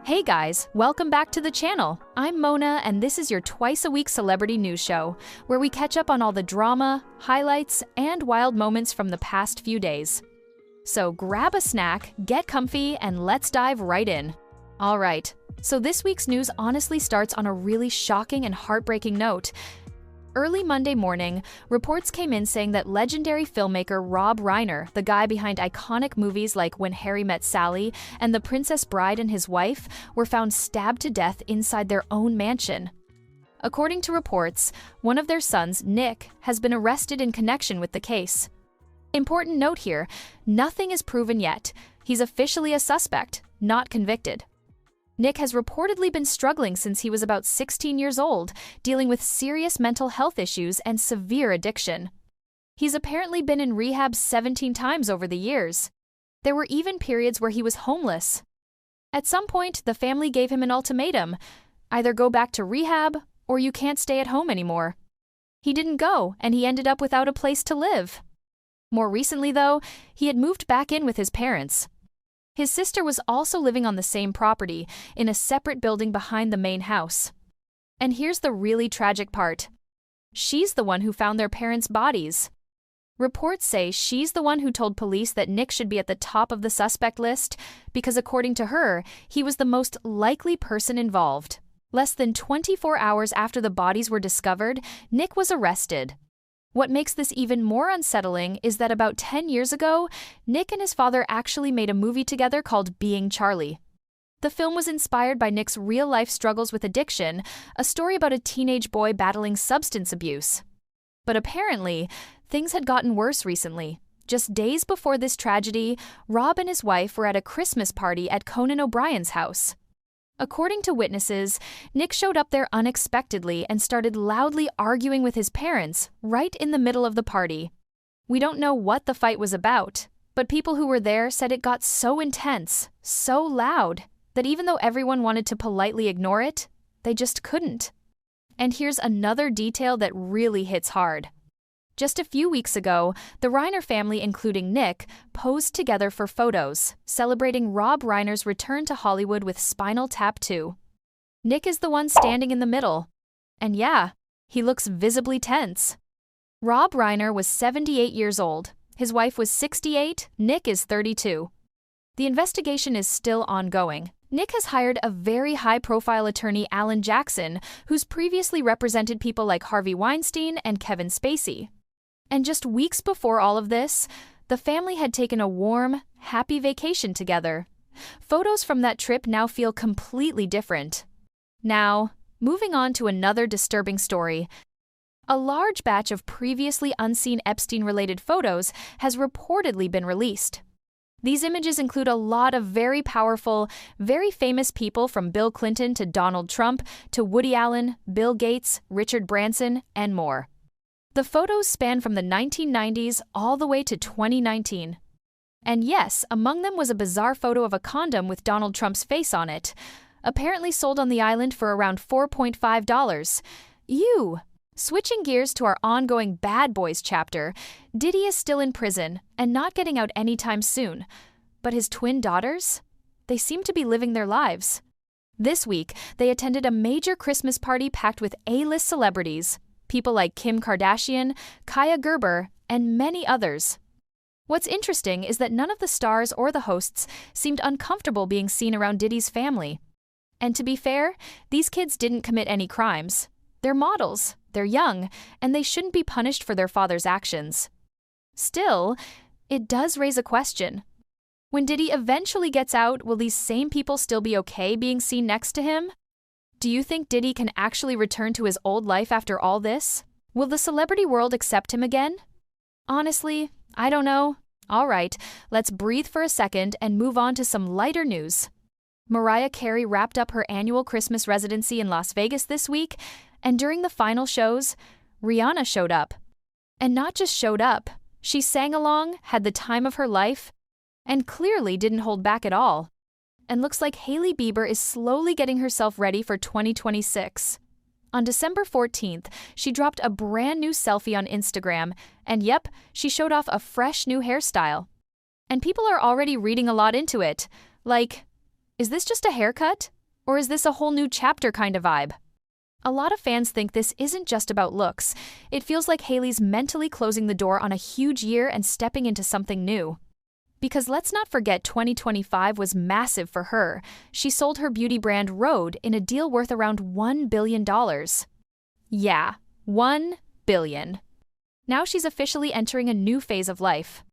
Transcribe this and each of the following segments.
Hey guys, welcome back to the channel. I'm Mona and this is your twice-a-week celebrity news show, where we catch up on all the drama, highlights, and wild moments from the past few days. So grab a snack, get comfy, and let's dive right in. Alright, so this week's news honestly starts on a really shocking and heartbreaking note. Early Monday morning, reports came in saying that legendary filmmaker Rob Reiner, the guy behind iconic movies like When Harry Met Sally and The Princess Bride and His Wife, were found stabbed to death inside their own mansion. According to reports, one of their sons, Nick, has been arrested in connection with the case. Important note here, nothing is proven yet. He's officially a suspect, not convicted. Nick has reportedly been struggling since he was about 16 years old, dealing with serious mental health issues and severe addiction. He's apparently been in rehab 17 times over the years. There were even periods where he was homeless. At some point, the family gave him an ultimatum: either go back to rehab or you can't stay at home anymore. He didn't go, and he ended up without a place to live. More recently, though, he had moved back in with his parents. His sister was also living on the same property, in a separate building behind the main house. And here's the really tragic part. She's the one who found their parents' bodies. Reports say she's the one who told police that Nick should be at the top of the suspect list because, according to her, he was the most likely person involved. Less than 24 hours after the bodies were discovered, Nick was arrested. What makes this even more unsettling is that about 10 years ago, Nick and his father actually made a movie together called Being Charlie. The film was inspired by Nick's real-life struggles with addiction, a story about a teenage boy battling substance abuse. But apparently, things had gotten worse recently. Just days before this tragedy, Rob and his wife were at a Christmas party at Conan O'Brien's house. According to witnesses, Nick showed up there unexpectedly and started loudly arguing with his parents right in the middle of the party. We don't know what the fight was about, but people who were there said it got so intense, so loud, that even though everyone wanted to politely ignore it, they just couldn't. And here's another detail that really hits hard. Just a few weeks ago, the Reiner family, including Nick, posed together for photos, celebrating Rob Reiner's return to Hollywood with Spinal Tap 2. Nick is the one standing in the middle. And yeah, he looks visibly tense. Rob Reiner was 78 years old. His wife was 68, Nick is 32. The investigation is still ongoing. Nick has hired a very high-profile attorney, Alan Jackson, who's previously represented people like Harvey Weinstein and Kevin Spacey. And just weeks before all of this, the family had taken a warm, happy vacation together. Photos from that trip now feel completely different. Now, moving on to another disturbing story. A large batch of previously unseen Epstein-related photos has reportedly been released. These images include a lot of very powerful, very famous people, from Bill Clinton to Donald Trump to Woody Allen, Bill Gates, Richard Branson, and more. The photos span from the 1990s all the way to 2019. And yes, among them was a bizarre photo of a condom with Donald Trump's face on it, apparently sold on the island for around $4.5. Ew! Switching gears to our ongoing Bad Boys chapter, Diddy is still in prison and not getting out anytime soon. But his twin daughters? They seem to be living their lives. This week, they attended a major Christmas party packed with A-list celebrities. People like Kim Kardashian, Kaia Gerber, and many others. What's interesting is that none of the stars or the hosts seemed uncomfortable being seen around Diddy's family. And to be fair, these kids didn't commit any crimes. They're models, they're young, and they shouldn't be punished for their father's actions. Still, it does raise a question. When Diddy eventually gets out, will these same people still be okay being seen next to him? Do you think Diddy can actually return to his old life after all this? Will the celebrity world accept him again? Honestly, I don't know. All right, let's breathe for a second and move on to some lighter news. Mariah Carey wrapped up her annual Christmas residency in Las Vegas this week, and during the final shows, Rihanna showed up. And not just showed up, she sang along, had the time of her life, and clearly didn't hold back at all. And looks like Hailey Bieber is slowly getting herself ready for 2026. On December 14th, she dropped a brand new selfie on Instagram, and yep, she showed off a fresh new hairstyle. And people are already reading a lot into it, like, is this just a haircut? Or is this a whole new chapter kind of vibe? A lot of fans think this isn't just about looks. It feels like Hailey's mentally closing the door on a huge year and stepping into something new. Because let's not forget 2025 was massive for her. She sold her beauty brand Rhode in a deal worth around $1 billion. Yeah, $1 billion. Now she's officially entering a new phase of life.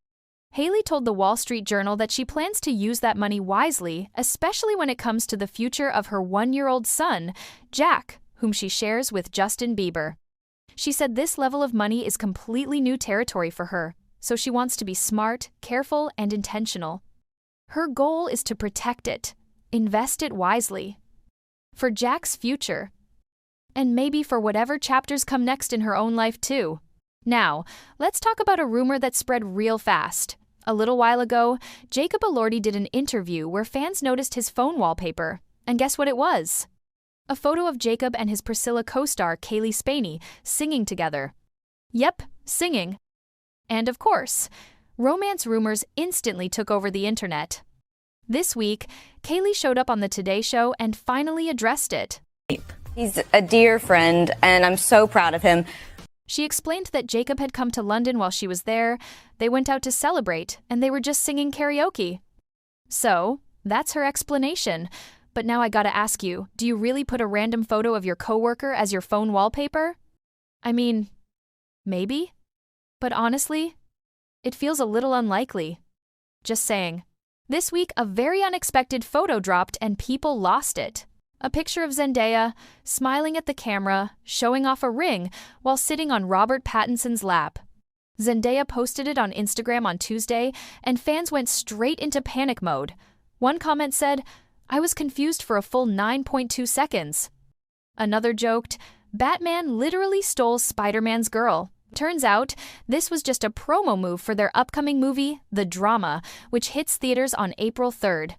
Hailey told the Wall Street Journal that she plans to use that money wisely, especially when it comes to the future of her 1-year-old son, Jack, whom she shares with Justin Bieber. She said this level of money is completely new territory for her, so she wants to be smart, careful, and intentional. Her goal is to protect it, invest it wisely. For Jack's future. And maybe for whatever chapters come next in her own life too. Now, let's talk about a rumor that spread real fast. A little while ago, Jacob Elordi did an interview where fans noticed his phone wallpaper. And guess what it was? A photo of Jacob and his Priscilla co-star Kaylee Spaney singing together. Yep, singing. And of course, romance rumors instantly took over the internet. This week, Kaylee showed up on the Today Show and finally addressed it. He's a dear friend, and I'm so proud of him. She explained that Jacob had come to London while she was there, they went out to celebrate, and they were just singing karaoke. So, that's her explanation. But now I gotta ask you, do you really put a random photo of your coworker as your phone wallpaper? I mean, maybe? But honestly, it feels a little unlikely. Just saying. This week, a very unexpected photo dropped and people lost it. A picture of Zendaya, smiling at the camera, showing off a ring while sitting on Robert Pattinson's lap. Zendaya posted it on Instagram on Tuesday, and fans went straight into panic mode. One comment said, "I was confused for a full 9.2 seconds." Another joked, "Batman literally stole Spider-Man's girl." Turns out, this was just a promo move for their upcoming movie, The Drama, which hits theaters on April 3rd.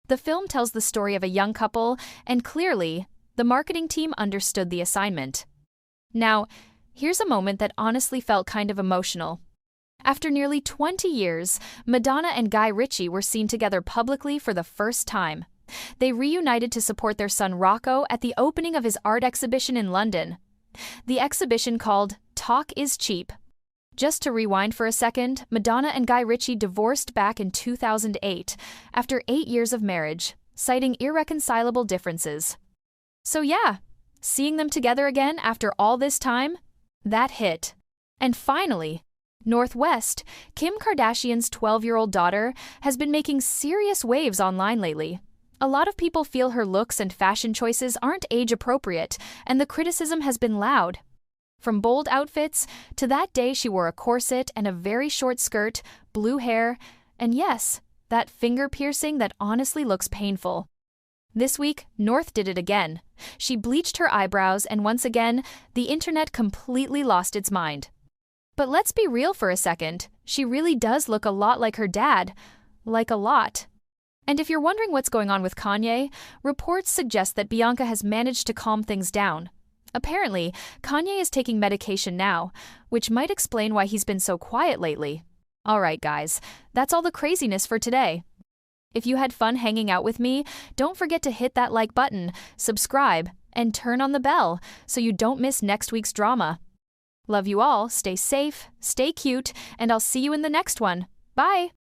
The film tells the story of a young couple, and clearly, the marketing team understood the assignment. Now, here's a moment that honestly felt kind of emotional. After nearly 20 years, Madonna and Guy Ritchie were seen together publicly for the first time. They reunited to support their son Rocco at the opening of his art exhibition in London. The exhibition called Talk is Cheap. Just to rewind for a second, Madonna and Guy Ritchie divorced back in 2008 after 8 years of marriage, citing irreconcilable differences. So yeah, seeing them together again after all this time, that hit. And finally, Northwest, Kim Kardashian's 12-year-old daughter, has been making serious waves online lately. A lot of people feel her looks and fashion choices aren't age-appropriate, and the criticism has been loud. From bold outfits to that day she wore a corset and a very short skirt, blue hair, and yes, that finger piercing that honestly looks painful. This week, North did it again. She bleached her eyebrows, and once again, the internet completely lost its mind. But let's be real for a second. She really does look a lot like her dad. Like a lot. And if you're wondering what's going on with Kanye, reports suggest that Bianca has managed to calm things down. Apparently, Kanye is taking medication now, which might explain why he's been so quiet lately. Alright guys, that's all the craziness for today. If you had fun hanging out with me, don't forget to hit that like button, subscribe, and turn on the bell so you don't miss next week's drama. Love you all, stay safe, stay cute, and I'll see you in the next one. Bye!